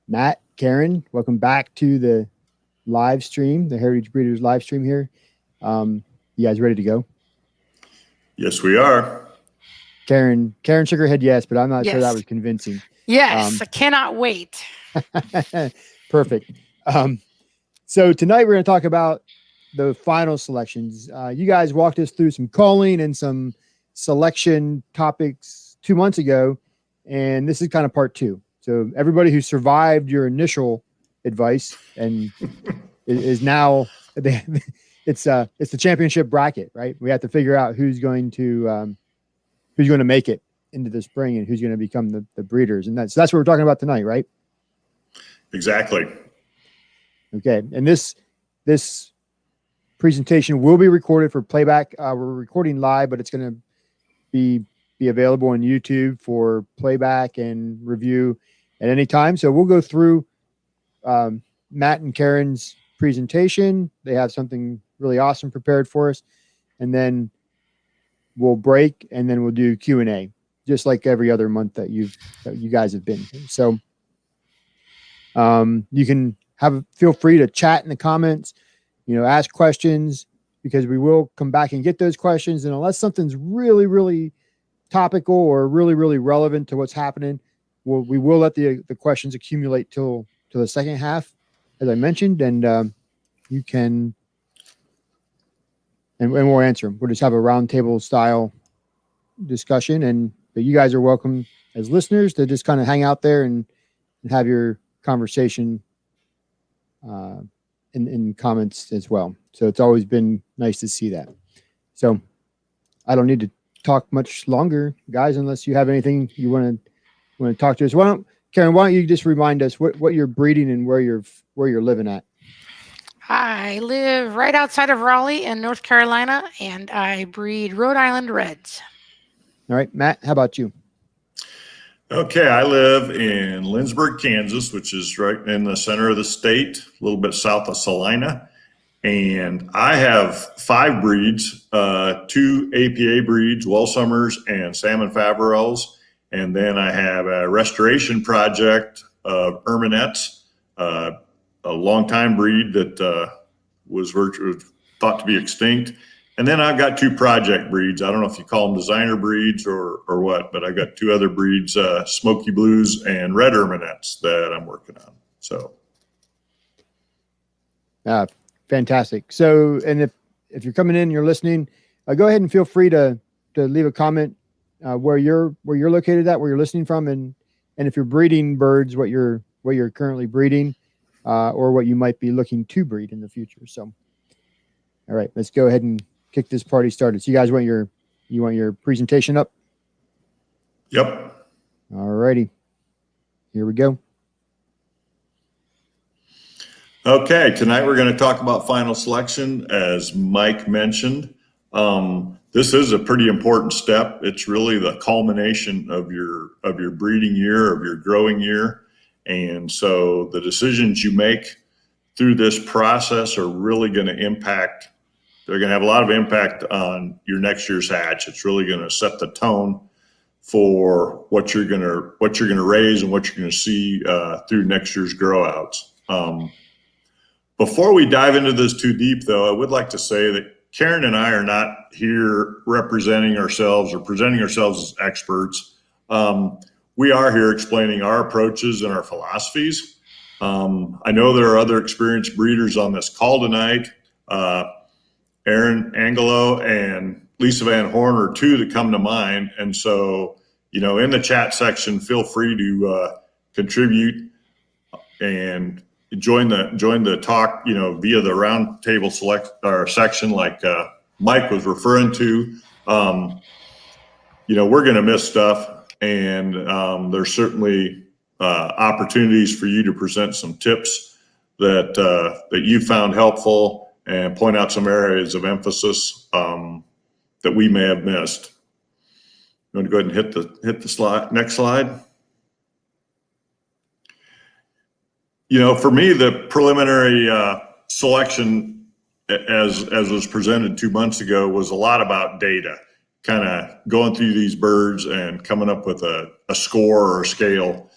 Matt, Karen, welcome back to the live stream, the Heritage Breeders live stream here. You guys ready to go? Yes, we are. Karen shook her head yes, but I'm not sure that was convincing. Yes, I cannot wait. Perfect. So tonight we're going to talk about the final selections. You guys walked us through some culling and some selection topics 2 months ago, and this is kind of part two. So everybody who survived your initial advice and is now it's the championship bracket, right? We have to figure out who's going to make it into the spring and who's going to become the breeders, and that's what we're talking about tonight, right? Exactly. Okay, and this presentation will be recorded for playback. We're recording live, but it's going to be available on YouTube for playback and review at any time. So we'll go through Matt and Karen's presentation. They have something really awesome prepared for us, and then we'll break, and then we'll do Q&A, just like every other month that you guys have been. So you can feel free to chat in the comments, ask questions, because we will come back and get those questions. And unless something's really, really topical or really, really relevant to what's happening, we will let the questions accumulate till the second half, as I mentioned, and you can, and we'll answer them. We'll just have a roundtable style discussion, but you guys are welcome as listeners to just kind of hang out there and have your conversation in comments as well. So it's always been nice to see that. So I don't need to talk much longer, guys, unless you have anything you want to talk to us. Karen, why don't you just remind us what you're breeding and where you're living at? I live right outside of Raleigh in North Carolina, and I breed Rhode Island Reds. All right, Matt, how about you? Okay, I live in Lindsborg, Kansas, which is right in the center of the state, a little bit south of Salina. And I have 5 breeds, 2 APA breeds, Welsumers and Salmon Faverolles. And then I have a restoration project of Erminettes, a long-time breed that was thought to be extinct. And then I've got 2 project breeds. I don't know if you call them designer breeds or what, but I've got 2 other breeds, Smoky Blues and Red Erminettes, that I'm working on. So. Fantastic. So, and if you're coming in and you're listening, go ahead and feel free to leave a comment where you're located at, where you're listening from, and if you're breeding birds, what you're currently breeding, or what you might be looking to breed in the future. So, all right, let's go ahead and kick this party started. So you guys want your presentation up? Yep. All righty. Here we go. Okay, tonight we're going to talk about final selection, as Mike mentioned. This is a pretty important step. It's really the culmination of your breeding year, of your growing year. And so the decisions you make through this process are really going to impact. They're going to have a lot of impact on your next year's hatch. It's really going to set the tone for what you're going to raise and what you're going to see through next year's grow outs. Before we dive into this too deep, though, I would like to say that Karen and I are not here representing ourselves or presenting ourselves as experts. We are here explaining our approaches and our philosophies. I know there are other experienced breeders on this call tonight. Aaron Angelo and Lisa Van Horn are 2 that come to mind. And so, in the chat section, feel free to contribute and join the talk, via the round table section like Mike was referring to. We're going to miss stuff, and there's certainly opportunities for you to present some tips that you found helpful and point out some areas of emphasis that we may have missed. You want to go ahead and hit the slide, next slide. For me, the preliminary selection, as was presented 2 months ago, was a lot about data, kind of going through these birds and coming up with a score or a scale.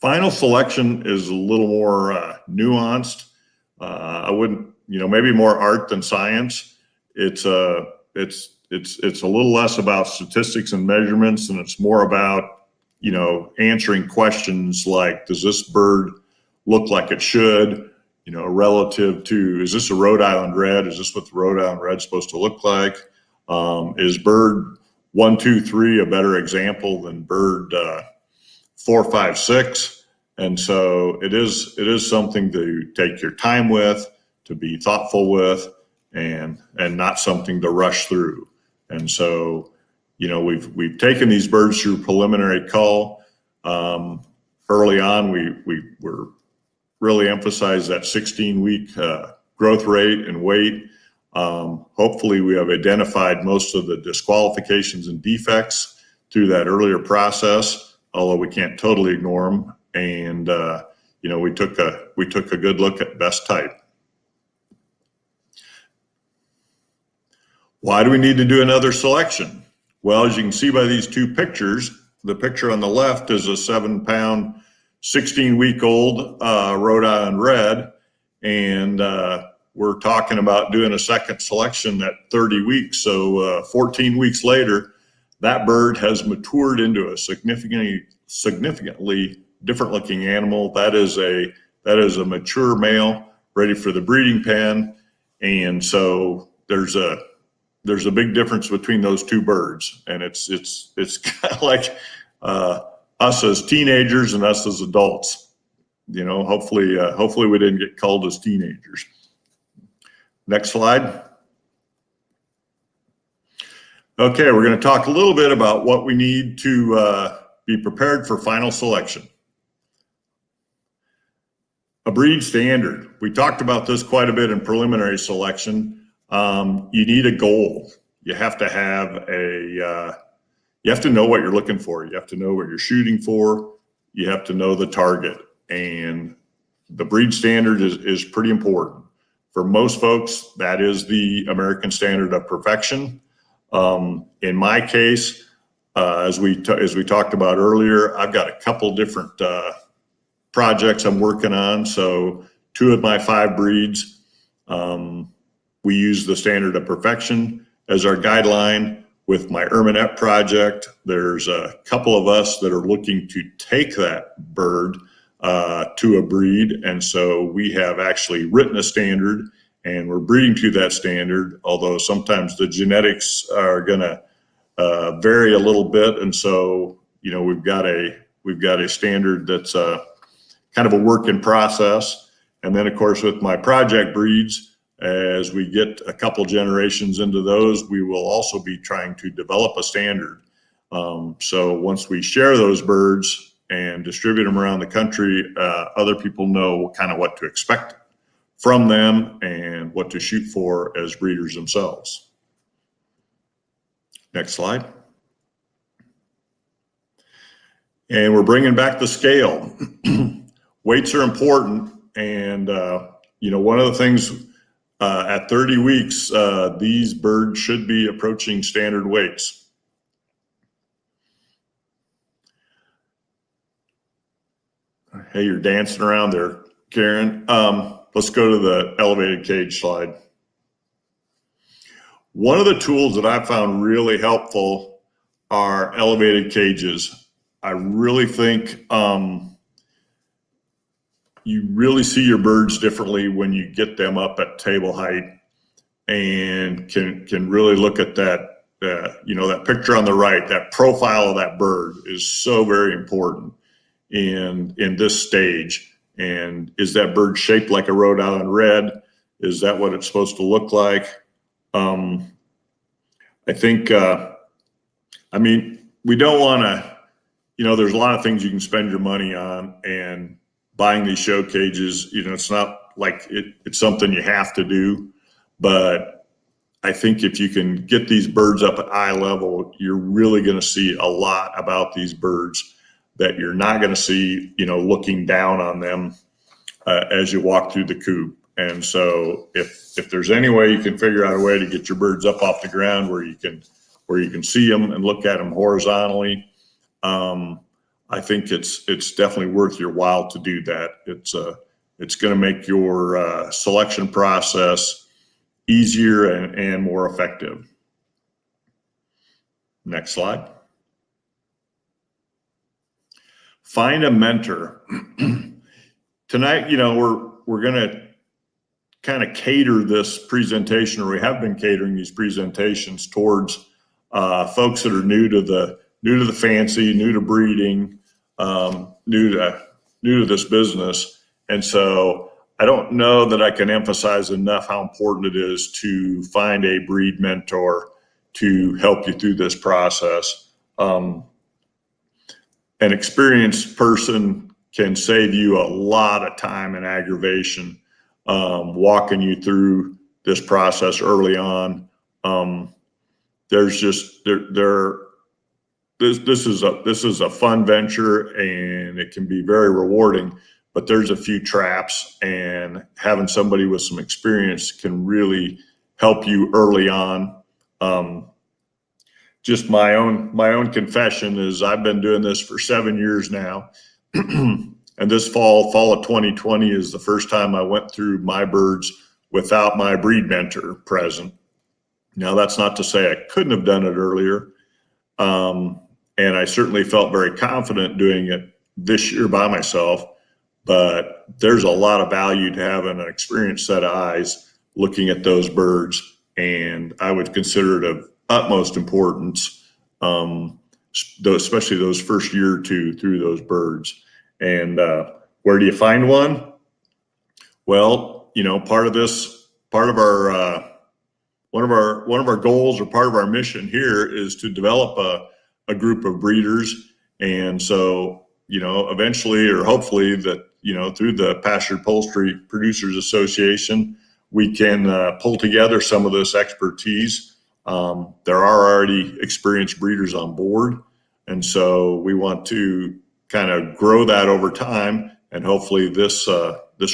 Final selection is a little more nuanced. I wouldn't, maybe more art than science. It's a little less about statistics and measurements, and it's more about, answering questions like, does this bird look like it should, relative to, is this a Rhode Island Red? Is this what the Rhode Island Red's supposed to look like? Is bird 1, 2, 3 a better example than bird 4, 5, 6? And so it is something to take your time with, to be thoughtful with, and not something to rush through. And so, we've taken these birds through preliminary cull. Early on, we were really emphasized that 16-week growth rate and weight. Hopefully we have identified most of the disqualifications and defects through that earlier process, although we can't totally ignore them. And, we took a good look at best type. Why do we need to do another selection? Well, as you can see by these two pictures, the picture on the left is a 7-pound, 16-week-old Rhode Island Red, and we're talking about doing a second selection at 30 weeks. So 14 weeks later, that bird has matured into a significantly different looking animal. That is a mature male ready for the breeding pen. And so there's a big difference between those two birds. And it's kind of like us as teenagers and us as adults. Hopefully we didn't get culled as teenagers. Next slide. Okay, we're going to talk a little bit about what we need to be prepared for final selection. A breed standard. We talked about this quite a bit in preliminary selection. You need a goal. You have to have you have to know what you're looking for. You have to know what you're shooting for. You have to know the target. And the breed standard is pretty important. For most folks, that is the American standard of perfection. In my case, as we talked about earlier, I've got a couple different projects I'm working on. So 2 of my 5 breeds, we use the standard of perfection as our guideline. With my Erminette project, there's a couple of us that are looking to take that bird to a breed. And so we have actually written a standard and we're breeding to that standard, although sometimes the genetics are going to vary a little bit. And so, we've got a standard that's kind of a work in process. And then of course, with my project breeds, as we get a couple generations into those, we will also be trying to develop a standard. So once we share those birds and distribute them around the country, other people know kind of what to expect from them and what to shoot for as breeders themselves. Next slide. And we're bringing back the scale. Weights are important. And, one of the things at 30 weeks, these birds should be approaching standard weights. Hey, you're dancing around there, Karen. Let's go to the elevated cage slide. One of the tools that I found really helpful are elevated cages. I really think you really see your birds differently when you get them up at table height and can really look at that, that picture on the right. That profile of that bird is so very important in this stage. And is that bird shaped like a Rhode Island Red? Is that what it's supposed to look like? I think, we don't want to, there's a lot of things you can spend your money on, and buying these show cages, it's not like it's something you have to do, but I think if you can get these birds up at eye level, you're really going to see a lot about these birds that you're not going to see, looking down on them as you walk through the coop. And so if there's any way you can figure out a way to get your birds up off the ground where you can see them and look at them horizontally, I think it's definitely worth your while to do that. It's going to make your selection process easier and more effective. Next slide. Find a mentor. Tonight, we're going to kind of cater this presentation, or we have been catering these presentations towards folks that are new to the fancy, new to breeding, new to this business. And so I don't know that I can emphasize enough how important it is to find a breed mentor to help you through this process. An experienced person can save you a lot of time and aggravation, walking you through this process early on. This is a fun venture, and it can be very rewarding, but there's a few traps, and having somebody with some experience can really help you early on. Just my own confession is I've been doing this for 7 years now. And this fall of 2020 is the first time I went through my birds without my breed mentor present. Now, that's not to say I couldn't have done it earlier. And I certainly felt very confident doing it this year by myself, but there's a lot of value to having an experienced set of eyes looking at those birds. And I would consider it of utmost importance, especially those first year or two through those birds. And where do you find one? Well, part of our one of our goals, or part of our mission here, is to develop a group of breeders. And so, eventually, or hopefully, that through the Pastured Poultry Producers Association, we can pull together some of this expertise. There are already experienced breeders on board, and so we want to kind of grow that over time, and hopefully this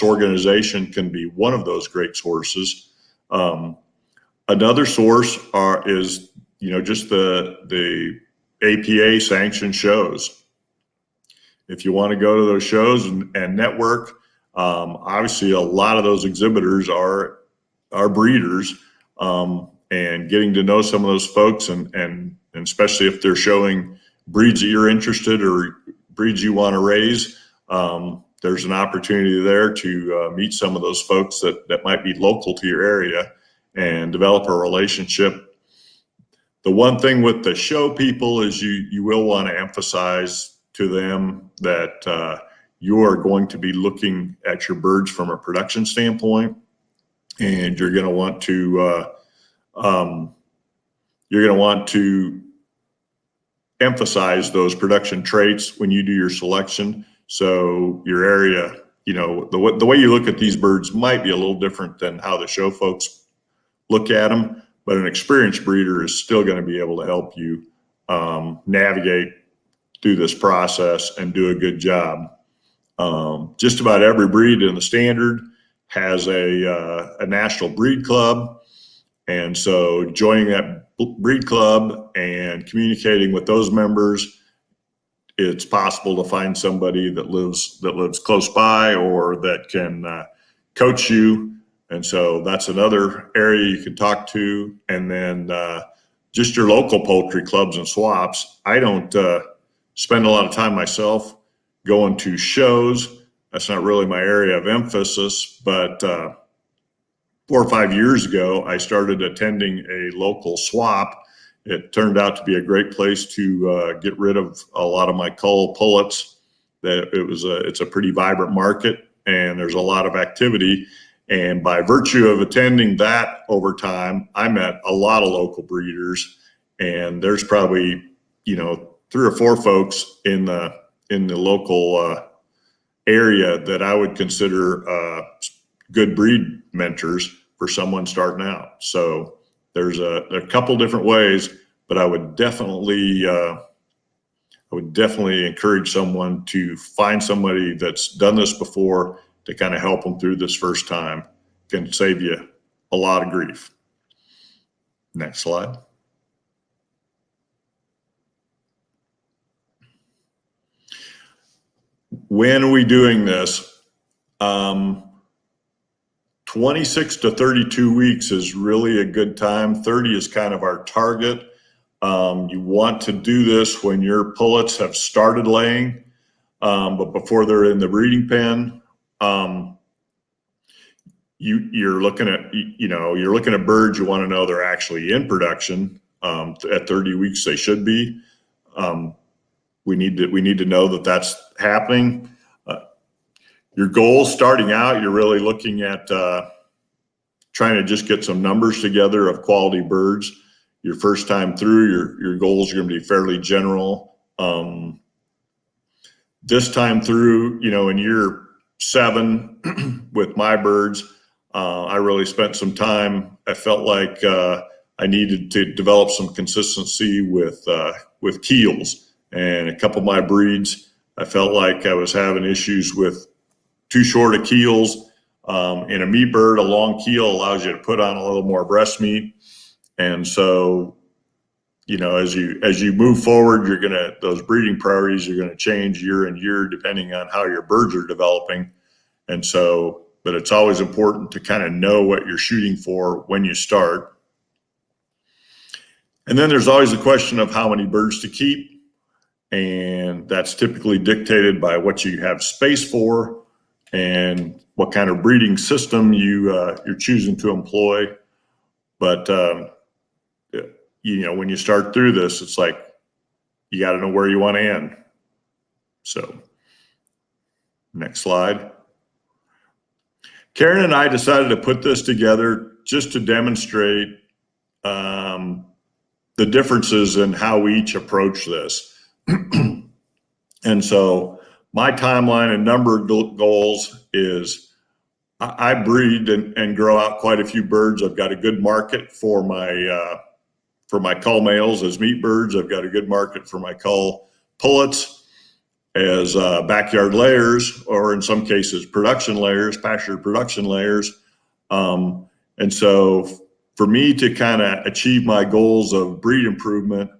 organization can be one of those great sources. Another source is just the APA sanctioned shows. If you want to go to those shows and network, obviously a lot of those exhibitors are breeders, and getting to know some of those folks, and especially if they're showing breeds that you're interested or breeds you want to raise, there's an opportunity there to meet some of those folks that might be local to your area and develop a relationship. The one thing with the show people is you will want to emphasize to them that you are going to be looking at your birds from a production standpoint, and you're going to want to emphasize those production traits when you do your selection. So your area, the way you look at these birds might be a little different than how the show folks look at them, but an experienced breeder is still going to be able to help you navigate through this process and do a good job. Just about every breed in the standard has a national breed club. And so joining that breed club and communicating with those members, it's possible to find somebody that lives close by or that can coach you. And so that's another area you can talk to. And then just your local poultry clubs and swaps. I don't spend a lot of time myself going to shows. That's not really my area of emphasis, but 4 or 5 years ago, I started attending a local swap. It turned out to be a great place to get rid of a lot of my cull pullets. It's a pretty vibrant market, and there's a lot of activity. And by virtue of attending that over time, I met a lot of local breeders, and there's probably 3 or 4 folks in the local area that I would consider good breed mentors for someone starting out. So there's a couple different ways, but I would definitely encourage someone to find somebody that's done this before to kind of help them through this first time. Can save you a lot of grief. Next slide. when are we doing this? 26 to 32 weeks is really a good time. 30 is kind of our target. You want to do this when your pullets have started laying, but before they're in the breeding pen. You're looking at, you're looking at birds. You want to know they're actually in production. At 30 weeks, they should be. We need to know that that's happening. Your goal starting out, you're really looking at trying to just get some numbers together of quality birds. Your first time through, your goals are going to be fairly general. This time through, in year 7 with my birds, I really spent some time. I felt like I needed to develop some consistency with keels, and a couple of my breeds, I felt like I was having issues with too short of keels. In a meat bird, a long keel allows you to put on a little more breast meat. And so, as you move forward, those breeding priorities are going to change year and year depending on how your birds are developing. And so, but it's always important to kind of know what you're shooting for when you start. And then there's always the question of how many birds to keep. And that's typically dictated by what you have space for and what kind of breeding system you're choosing to employ. But, when you start through this, it's like, you got to know where you want to end. So next slide. Karen and I decided to put this together just to demonstrate the differences in how we each approach this. And so my timeline and number of goals is I breed and grow out quite a few birds. I've got a good market for my cull males as meat birds. I've got a good market for my cull pullets as backyard layers, or in some cases production layers, pasture production layers. And so for me to kind of achieve my goals of breed improvement,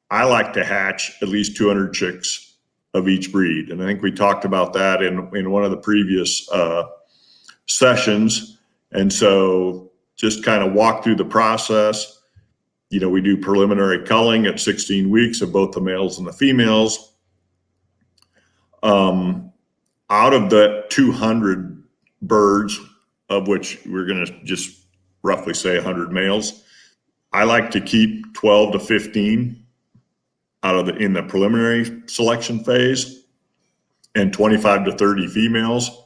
I like to hatch at least 200 chicks of each breed. And I think we talked about that in one of the previous sessions. And so just kind of walk through the process. We do preliminary culling at 16 weeks of both the males and the females. Out of the 200 birds, of which we're going to just roughly say 100 males, I like to keep 12 to 15 in the preliminary selection phase, and 25 to 30 females.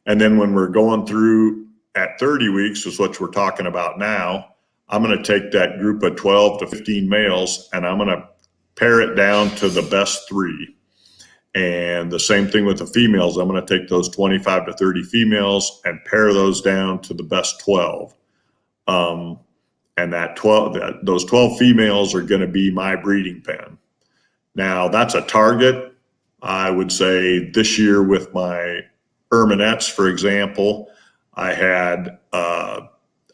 And then when we're going through at 30 weeks, is what we're talking about now, I'm going to take that group of 12 to 15 males and I'm going to pare it down to the best 3. And the same thing with the females. I'm going to take those 25 to 30 females and pare those down to the best 12. And those 12 females are going to be my breeding pen. Now that's a target. I would say this year with my Erminettes, for example, I had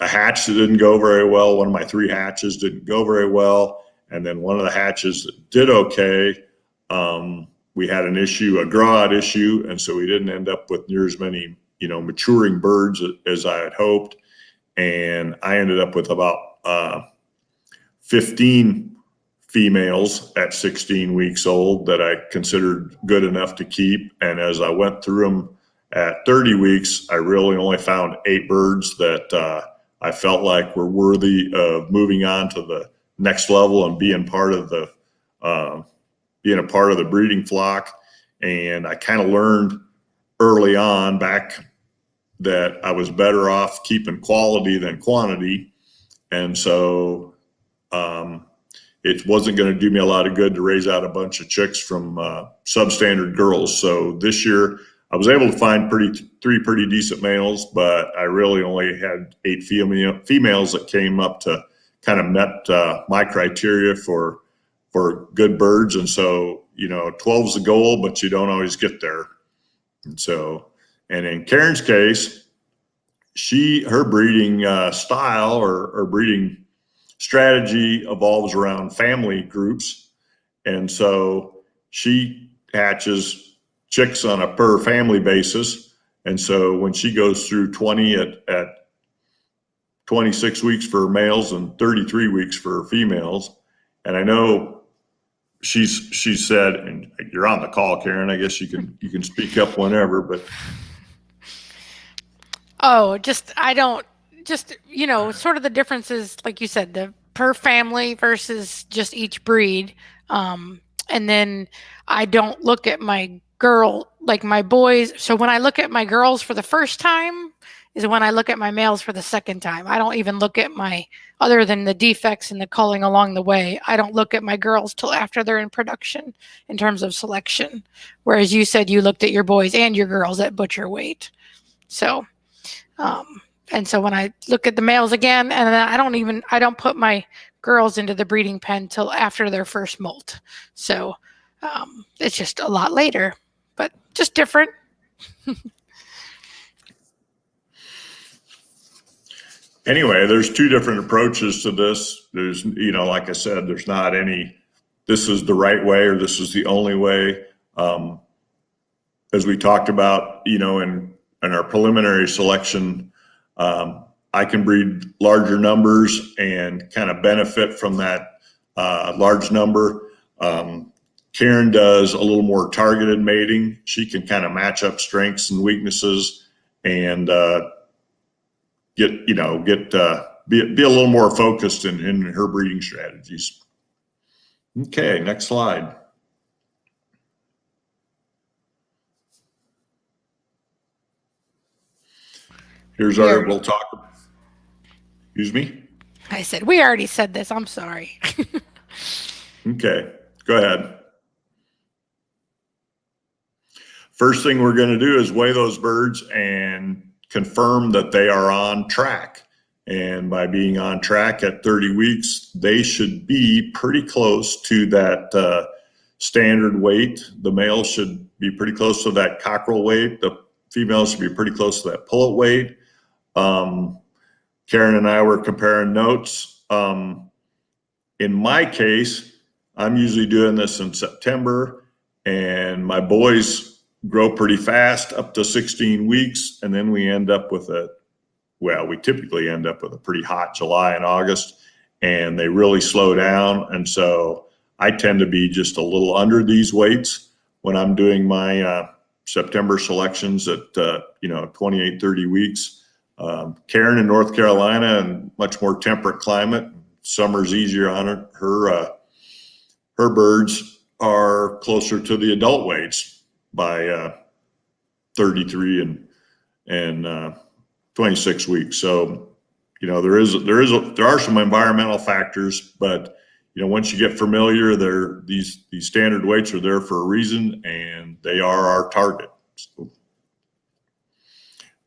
a hatch that didn't go very well. One of my 3 hatches didn't go very well. And then one of the hatches that did okay, we had an issue, a grow out issue. And so we didn't end up with near as many, maturing birds as I had hoped. And I ended up with about 15 females at 16 weeks old that I considered good enough to keep. And as I went through them at 30 weeks, I really only found 8 birds that I felt like were worthy of moving on to the next level and being part of the breeding flock. And I kind of learned early on back that I was better off keeping quality than quantity. And so it wasn't going to do me a lot of good to raise out a bunch of chicks from substandard girls. So this year I was able to find 3 pretty decent males, but I really only had 8 females that came up to kind of met my criteria for good birds. And so, 12 is the goal, but you don't always get there. And in Karen's case, her breeding style or breeding strategy evolves around family groups. And so she hatches chicks on a per family basis. And so when she goes through 20 at 26 weeks for males and 33 weeks for females, and I know she said, and you're on the call, Karen, I guess you can speak up whenever, but sort of the differences, like you said, the per family versus just each breed. And then I don't look at my boys. So when I look at my girls for the first time is when I look at my males for the second time. I don't even look at other than the defects and the culling along the way, I don't look at my girls till after they're in production in terms of selection. Whereas you said you looked at your boys and your girls at butcher weight. So, and so when I look at the males again, and then I don't put my girls into the breeding pen till after their first molt. So it's just a lot later, but just different. Anyway, there's two different approaches to this. There's, like I said, there's not any, this is the right way or this is the only way. As we talked about, in our preliminary selection, I can breed larger numbers and kind of benefit from that large number. Karen does a little more targeted mating. She can kind of match up strengths and weaknesses and be a little more focused in her breeding strategies. Okay, next slide. We'll talk. Excuse me? I said, we already said this. I'm sorry. Okay, go ahead. First thing we're going to do is weigh those birds and confirm that they are on track. And by being on track at 30 weeks, they should be pretty close to that standard weight. The male should be pretty close to that cockerel weight. The females should be pretty close to that pullet weight. Karen and I were comparing notes. In my case, I'm usually doing this in September, and my boys grow pretty fast up to 16 weeks, and then we typically end up with a pretty hot July and August, and they really slow down. And so I tend to be just a little under these weights when I'm doing my September selections at 28, 30 weeks. Karen in North Carolina, and much more temperate climate, summer's easier on her. Her birds are closer to the adult weights by 33 and 26 weeks. So, there are some environmental factors, but once you get familiar, these standard weights are there for a reason, and they are our target. So,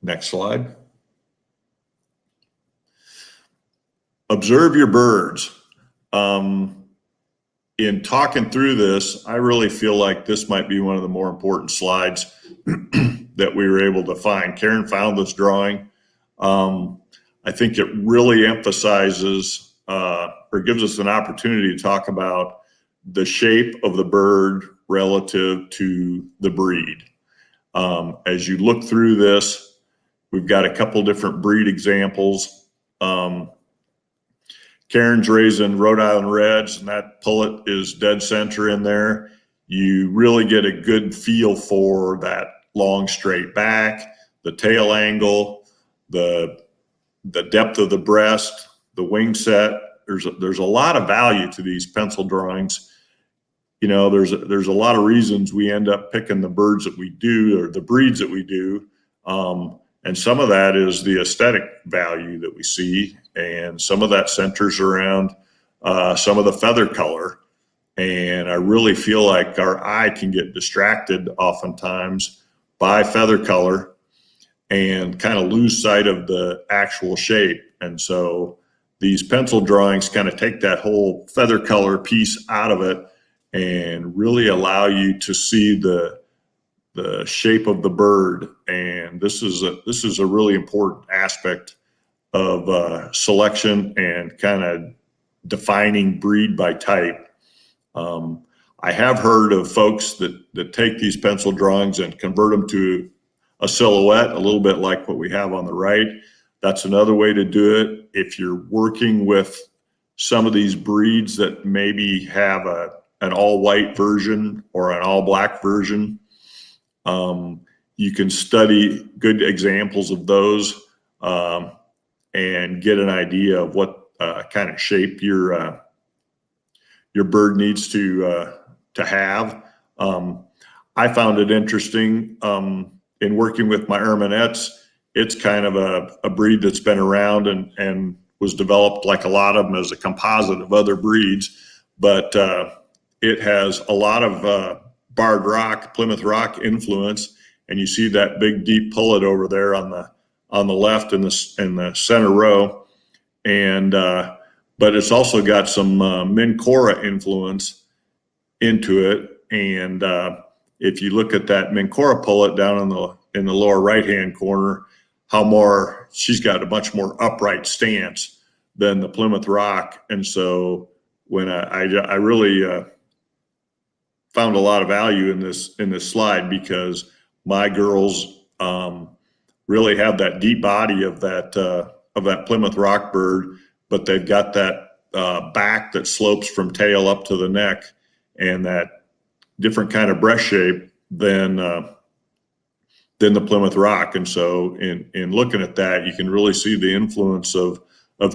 next slide. Observe your birds. In talking through this, I really feel like this might be one of the more important slides that we were able to find. Karen found this drawing. I think it really emphasizes or gives us an opportunity to talk about the shape of the bird relative to the breed. As you look through this, we've got a couple different breed examples. Karen's raising Rhode Island Reds, and that pullet is dead center in there. You really get a good feel for that long straight back, the tail angle, the depth of the breast, the wing set. There's a lot of value to these pencil drawings. There's a lot of reasons we end up picking the birds that we do or the breeds that we do. And some of that is the aesthetic value that we see, and some of that centers around some of the feather color. And I really feel like our eye can get distracted oftentimes by feather color and kind of lose sight of the actual shape. And so these pencil drawings kind of take that whole feather color piece out of it and really allow you to see the shape of the bird. And this is a really important aspect of I have heard of folks that take these pencil drawings and convert them to a silhouette, a little bit like what we have on the right. That's another way to do it. If you're working with some of these breeds that maybe have an all-white version or an all-black version, you can study good examples of those and get an idea of what kind of shape your bird needs to have. I found it interesting in working with my Erminettes. It's kind of a breed that's been around and was developed like a lot of them as a composite of other breeds, but it has a lot of barred rock, Plymouth Rock influence, and you see that big deep pullet over there on the left in the center row, and but it's also got some Mincora influence into it. And if you look at that Mincora pullet down in the lower right hand corner, she's got a much more upright stance than the Plymouth Rock. And so when I really found a lot of value in this slide, because my girls really have that deep body of that Plymouth Rock bird, but they've got that back that slopes from tail up to the neck, and that different kind of breast shape than the Plymouth Rock. And so in looking at that, you can really see the influence of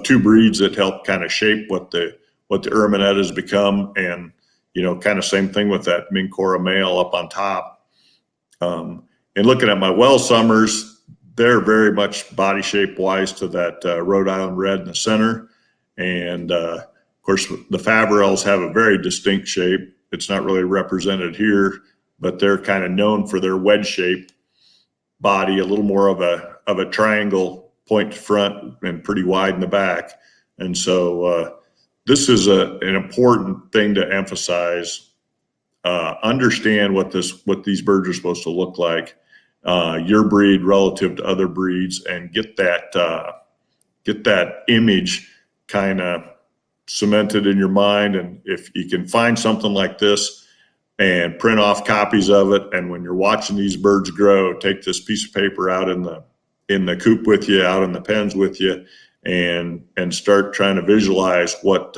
two breeds that help kind of shape what the Erminette has become. And, kind of same thing with that Mincora male up on top. And looking at my Wells Summers, they're very much body shape wise to that Rhode Island Red in the center. And of course, the Faverells have a very distinct shape. It's not really represented here, but they're kind of known for their wedge shape body, a little more of a triangle point front and pretty wide in the back. And so this is an important thing to emphasize. Understand what these birds are supposed to look like, your breed relative to other breeds, and get that image kind of cemented in your mind. And if you can find something like this and print off copies of it, and when you're watching these birds grow, take this piece of paper out in the coop with you, out in the pens with you, and start trying to visualize what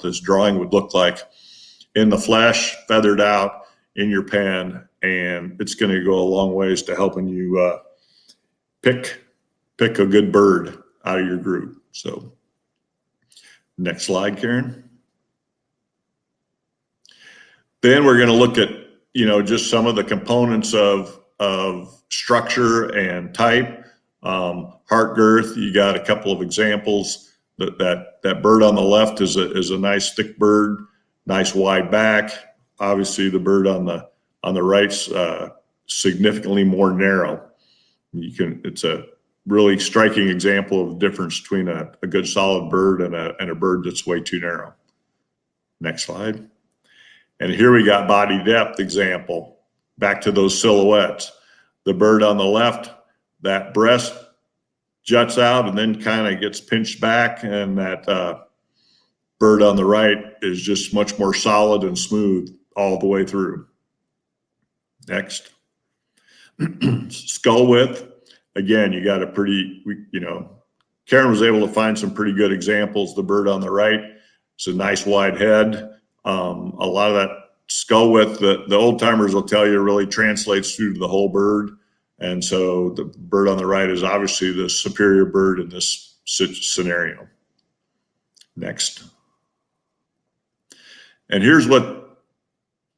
this drawing would look like in the flesh, feathered out in your pen. And it's going to go a long ways to helping you pick a good bird out of your group. So next slide, Karen. Then we're going to look at, just some of the components of structure and type. Heart girth, you got a couple of examples. That bird on the left is a nice thick bird, nice wide back. Obviously, the bird on the right's significantly more narrow. It's a really striking example of the difference between a good solid bird and a bird that's way too narrow. Next slide. And here we got body depth example. Back to those silhouettes. The bird on the left, that breast juts out and then kind of gets pinched back, and that bird on the right is just much more solid and smooth all the way through. Next. Skull width. Again, you got a pretty, Karen was able to find some pretty good examples. The bird on the right, it's a nice wide head. A lot of that skull width, the old timers will tell you, really translates through to the whole bird. And so the bird on the right is obviously the superior bird in this scenario. Next. And here's what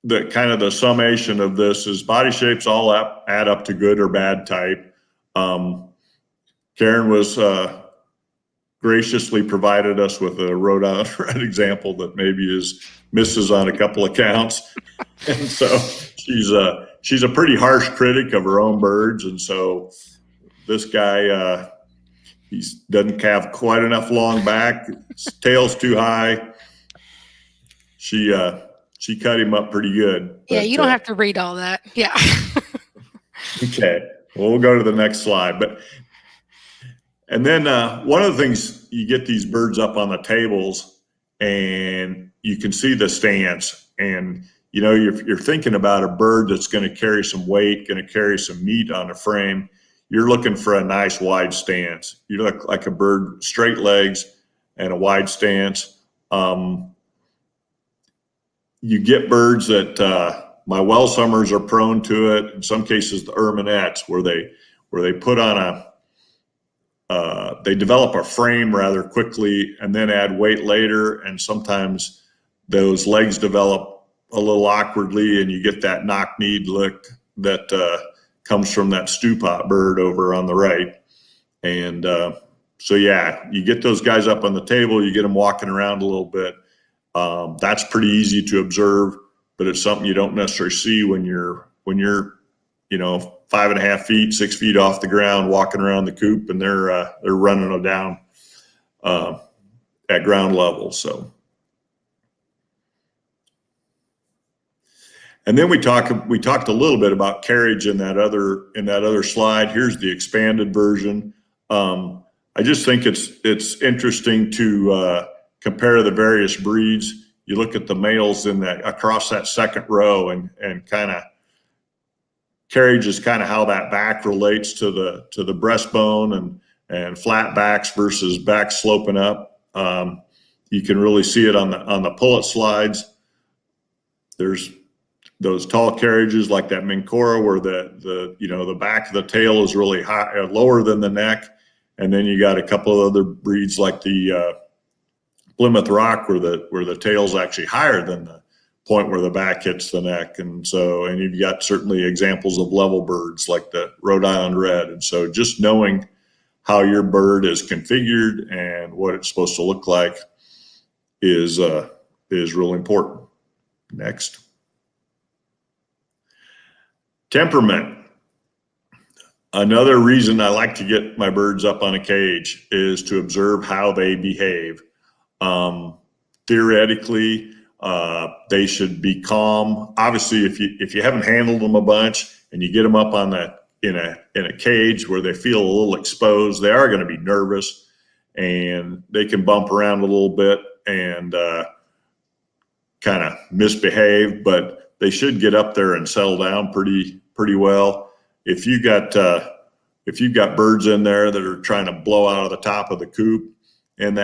the summation of this is. Body shapes all add up to good or bad type. Karen was graciously provided us with a Rhode Island Red example that maybe misses on a couple of counts. And so she's a pretty harsh critic of her own birds. And so this guy, he doesn't have quite enough long back. His tail's too high. She cut him up pretty good. Yeah, you don't have to read all that. Yeah. Okay. Well, we'll go to the next slide. And then one of the things, you get these birds up on the tables and you can see the stance, and you know, you're thinking about a bird that's going to carry some weight, going to carry some meat on the frame. You're looking for a nice wide stance. You look like a bird, straight legs and a wide stance. You get birds that my well summers are prone to it. In some cases, the erminettes, where they put on they develop a frame rather quickly and then add weight later, and sometimes those legs develop a little awkwardly, and you get that knock-kneed look that comes from that stew pot bird over on the right. And so yeah, you get those guys up on the table, you get them walking around a little bit. That's pretty easy to observe, but it's something you don't necessarily see when you're, you know, 5.5 feet, 6 feet off the ground, walking around the coop, and they're running them down at ground level. So, and then we talked a little bit about carriage in that other slide. Here's the expanded version. I just think it's interesting to compare the various breeds. You look at the males in that across that second row, and kind of carriage is kind of how that back relates to the breastbone and flat backs versus backs sloping up. You can really see it on the pullet slides. There's those tall carriages like that Mincora, where the back of the tail is really high, lower than the neck, and then you got a couple of other breeds like the Plymouth Rock, where the tail's actually higher than the point where the back hits the neck. And you've got certainly examples of level birds like the Rhode Island Red. And so just knowing how your bird is configured and what it's supposed to look like is really important. Next. Temperament. Another reason I like to get my birds up on a cage is to observe how they behave. Theoretically, they should be calm. Obviously, if you haven't handled them a bunch and you get them up on in a cage where they feel a little exposed, they are going to be nervous, and they can bump around a little bit and kind of misbehave. But they should get up there and settle down pretty well. If you've got birds in there that are trying to blow out of the top of the coop and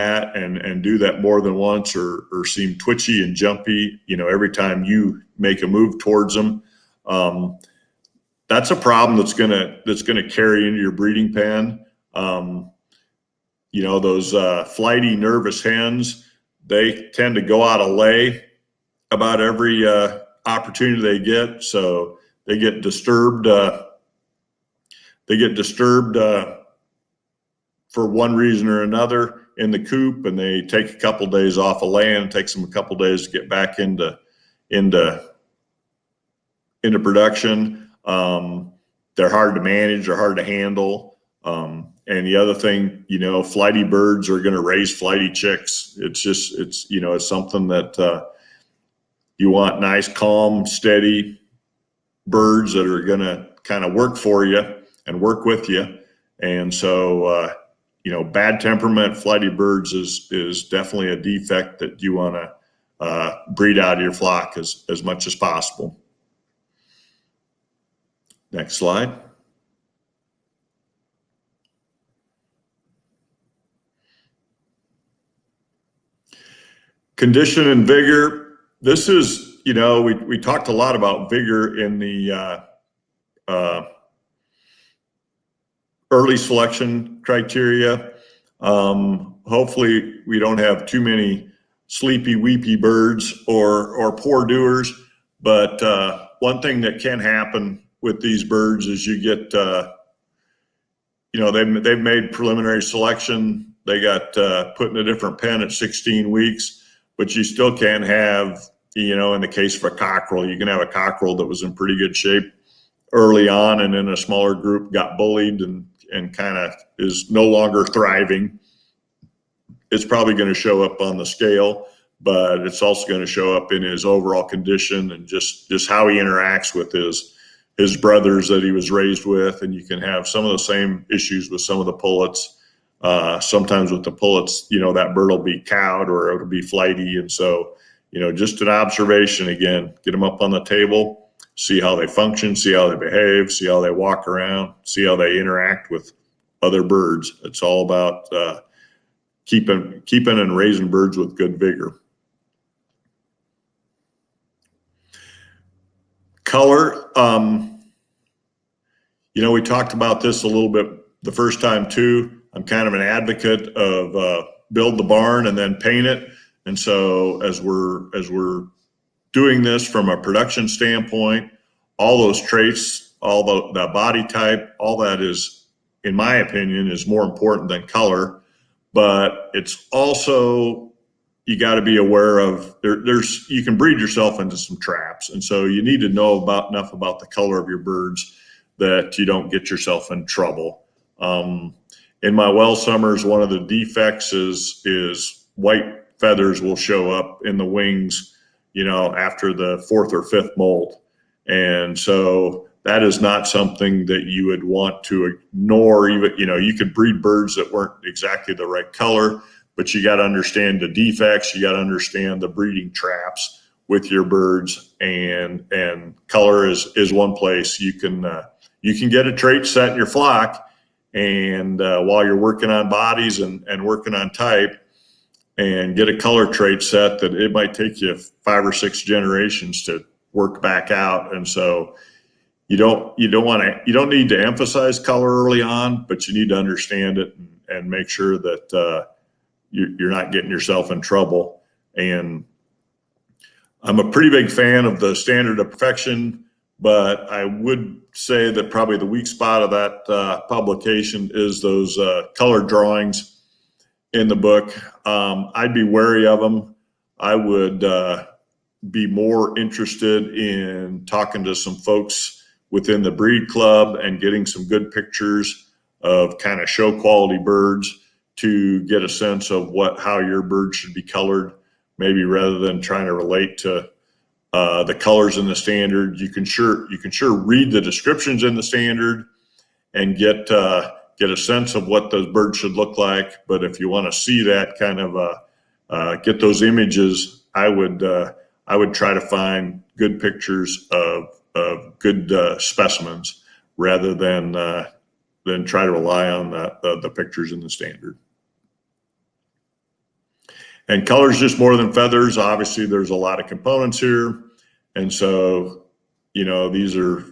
do that more than once, or seem twitchy and jumpy, you know, every time you make a move towards them, that's a problem that's gonna carry into your breeding pen. You know, those flighty, nervous hens, they tend to go out of lay about every opportunity they get, so they get disturbed. For one reason or another in the coop, and they take a couple days off of laying. It takes them a couple days to get back into production. They're hard to manage, they're hard to handle. And the other thing, you know, flighty birds are going to raise flighty chicks. It's something that you want nice, calm, steady birds that are going to kind of work for you and work with you. And so, bad temperament, flighty birds is definitely a defect that you want to breed out of your flock as much as possible. Next slide. Condition and vigor. This is, we talked a lot about vigor in the early selection criteria. Hopefully we don't have too many sleepy, weepy birds or poor doers. But one thing that can happen with these birds is you get, they've made preliminary selection. They got put in a different pen at 16 weeks, but you still can have, in the case of a cockerel, you can have a cockerel that was in pretty good shape early on, and in a smaller group got bullied and kind of is no longer thriving. It's probably going to show up on the scale, but it's also going to show up in his overall condition and just how he interacts with his brothers that he was raised with. And you can have some of the same issues with some of the pullets. Sometimes with the pullets, that bird will be cowed or it'll be flighty. And so, just an observation. Again, get them up on the table, see how they function, see how they behave, see how they walk around, see how they interact with other birds. It's all about keeping and raising birds with good vigor. Color, we talked about this a little bit the first time too. I'm kind of an advocate of build the barn and then paint it. And so as we're doing this from a production standpoint, all those traits, all the body type, all that is, in my opinion, is more important than color. But it's also, you got to be aware of you can breed yourself into some traps. And so you need to know enough about the color of your birds that you don't get yourself in trouble. In my well summers, one of the defects is white feathers will show up in the wings, after the 4th or 5th molt. And so that is not something that you would want to ignore. Even, you could breed birds that weren't exactly the right color, but you got to understand the defects. You got to understand the breeding traps with your birds, and color is one place you can get a trait set in your flock. And while you're working on bodies and working on type, and get a color trait set that it might take you 5 or 6 generations to work back out. And so you don't need to emphasize color early on, but you need to understand it and make sure that you're not getting yourself in trouble. And I'm a pretty big fan of the standard of perfection, but I would say that probably the weak spot of that publication is those color drawings in the book. I'd be wary of them. I would be more interested in talking to some folks within the breed club and getting some good pictures of kind of show quality birds to get a sense of how your bird should be colored, maybe rather than trying to relate to the colors in the standard. You can sure read the descriptions in the standard and get a sense of what those birds should look like. But if you want to see that kind of get those images, I would try to find good pictures of good specimens rather than try to rely on the pictures in the standard. And color's just more than feathers. Obviously, there's a lot of components here, and so these are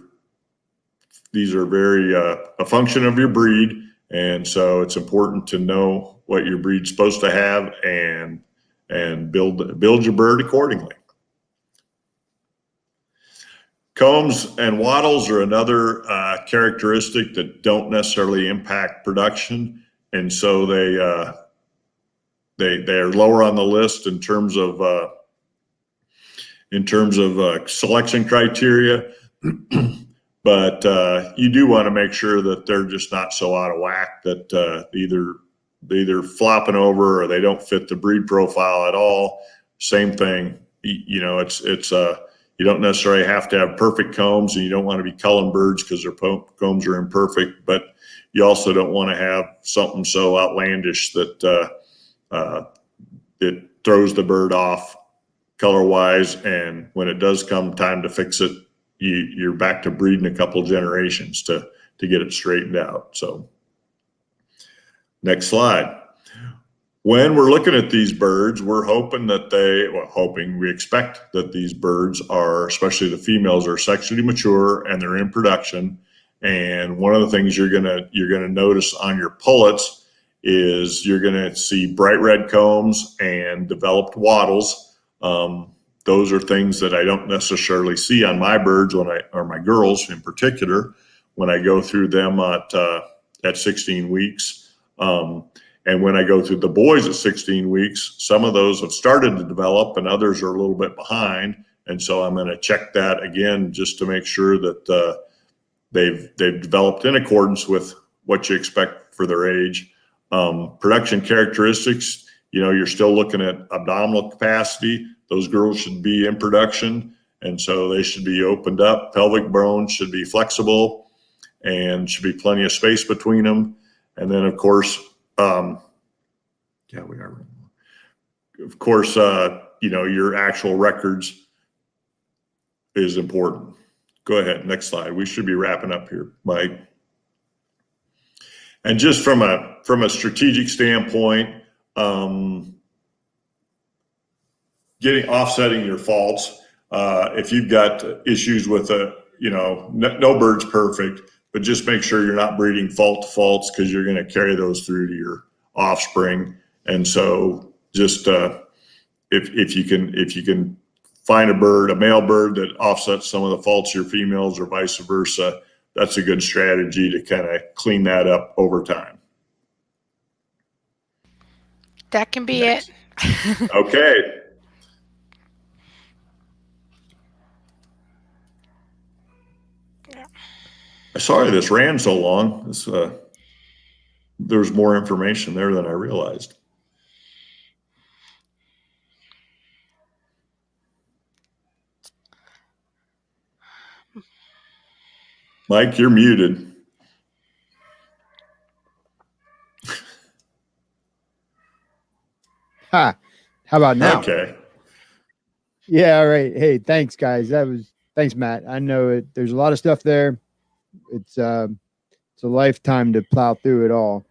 very a function of your breed, and so it's important to know what your breed's supposed to have and build your bird accordingly. Combs and waddles are another characteristic that don't necessarily impact production, and so they are lower on the list in terms of selection criteria. But you do want to make sure that they're just not so out of whack that either flopping over or they don't fit the breed profile at all. Same thing, it's you don't necessarily have to have perfect combs, and you don't want to be culling birds because their combs are imperfect, but you also don't want to have something so outlandish that it throws the bird off color-wise, and when it does come time to fix it, you're back to breeding a couple generations to get it straightened out. So next slide. When we're looking at these birds, we're hoping that we expect that these birds are, especially the females, are sexually mature and they're in production. And one of the things you're gonna notice on your pullets is you're gonna see bright red combs and developed waddles. Those are things that I don't necessarily see on my birds or my girls in particular, when I go through them at 16 weeks. And when I go through the boys at 16 weeks, some of those have started to develop and others are a little bit behind. And so I'm going to check that again just to make sure that they've developed in accordance with what you expect for their age. Production characteristics, you're still looking at abdominal capacity. Those girls should be in production, and so they should be opened up. Pelvic bones should be flexible and should be plenty of space between them. And then, of course, your actual records is important. Go ahead, next slide. We should be wrapping up here, Mike. And just from a strategic standpoint, offsetting your faults. If you've got issues with no bird's perfect, but just make sure you're not breeding fault to faults, because you're going to carry those through to your offspring. And so just if you can find a male bird that offsets some of the faults of your females, or vice versa, that's a good strategy to kind of clean that up over time. That can be it. Okay. Sorry this ran so long. There's more information there than I realized. Mike, you're muted. Ha. How about now? Okay. Yeah. All right. Hey, thanks, guys. Thanks, Matt. I know there's a lot of stuff there. It's a lifetime to plow through it all.